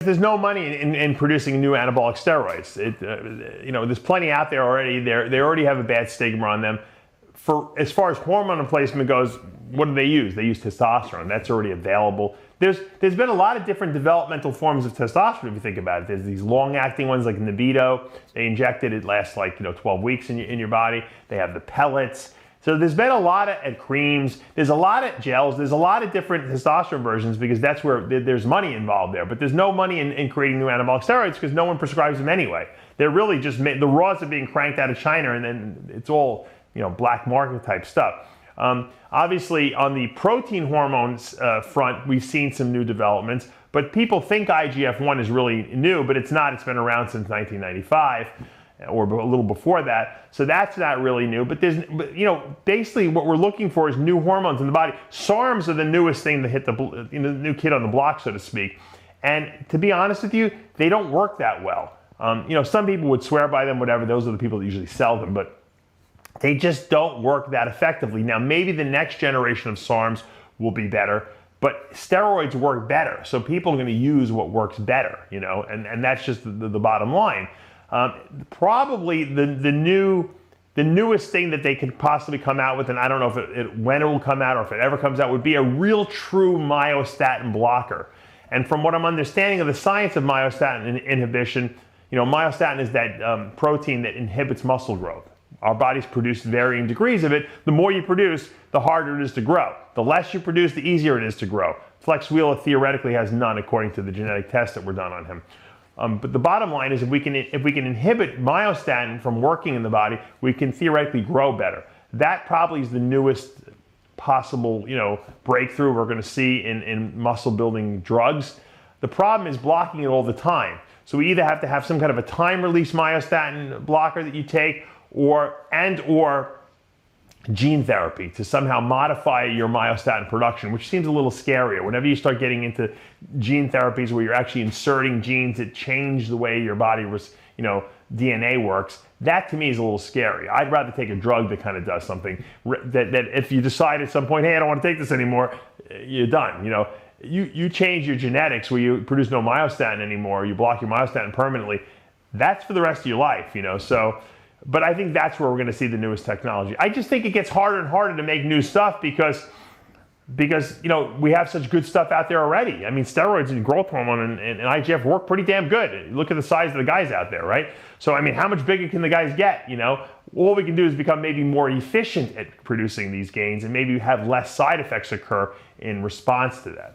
there's no money in producing new anabolic steroids. There's plenty out there already. They already have a bad stigma on them. As far as hormone replacement goes, what do they use? They use testosterone. That's already available. There's been a lot of different developmental forms of testosterone if you think about it. There's these long-acting ones like Nebido. They inject it. It lasts like 12 weeks in your body. They have the pellets. So there's been a lot of creams. There's a lot of gels. There's a lot of different testosterone versions because that's where there's money involved there. But there's no money in creating new anabolic steroids because no one prescribes them anyway. They're really just the raws are being cranked out of China, and then it's all black market type stuff. Obviously, on the protein hormones front, we've seen some new developments, but people think IGF-1 is really new, but it's not. It's been around since 1995 or a little before that, so that's not really new. But basically what we're looking for is new hormones in the body. SARMs are the newest thing to hit the new kid on the block, so to speak. And to be honest with you, they don't work that well. Some people would swear by them, whatever. Those are the people that usually sell them, but they just don't work that effectively. Now, maybe the next generation of SARMs will be better, but steroids work better. So people are going to use what works better, and that's just the bottom line. Probably the newest thing that they could possibly come out with, and I don't know when it will come out or if it ever comes out, would be a real true myostatin blocker. And from what I'm understanding of the science of myostatin inhibition, myostatin is that protein that inhibits muscle growth. Our bodies produce varying degrees of it. The more you produce, the harder it is to grow. The less you produce, the easier it is to grow. Flex Wheeler theoretically has none, according to the genetic tests that were done on him. But the bottom line is, if we can inhibit myostatin from working in the body, we can theoretically grow better. That probably is the newest possible, breakthrough we're going to see in muscle building drugs. The problem is blocking it all the time. So we either have to have some kind of a time release myostatin blocker that you take, or gene therapy to somehow modify your myostatin production, which seems a little scarier. Whenever you start getting into gene therapies where you're actually inserting genes that change the way your body DNA works, that to me is a little scary. I'd rather take a drug that kind of does something that if you decide at some point, hey, I don't want to take this anymore, you're done. You change your genetics where you produce no myostatin anymore, you block your myostatin permanently, that's for the rest of your life, But I think that's where we're going to see the newest technology. I just think it gets harder and harder to make new stuff because we have such good stuff out there already. I mean, steroids and growth hormone and IGF work pretty damn good. Look at the size of the guys out there, right? So, I mean, how much bigger can the guys get, All we can do is become maybe more efficient at producing these gains and maybe have less side effects occur in response to that.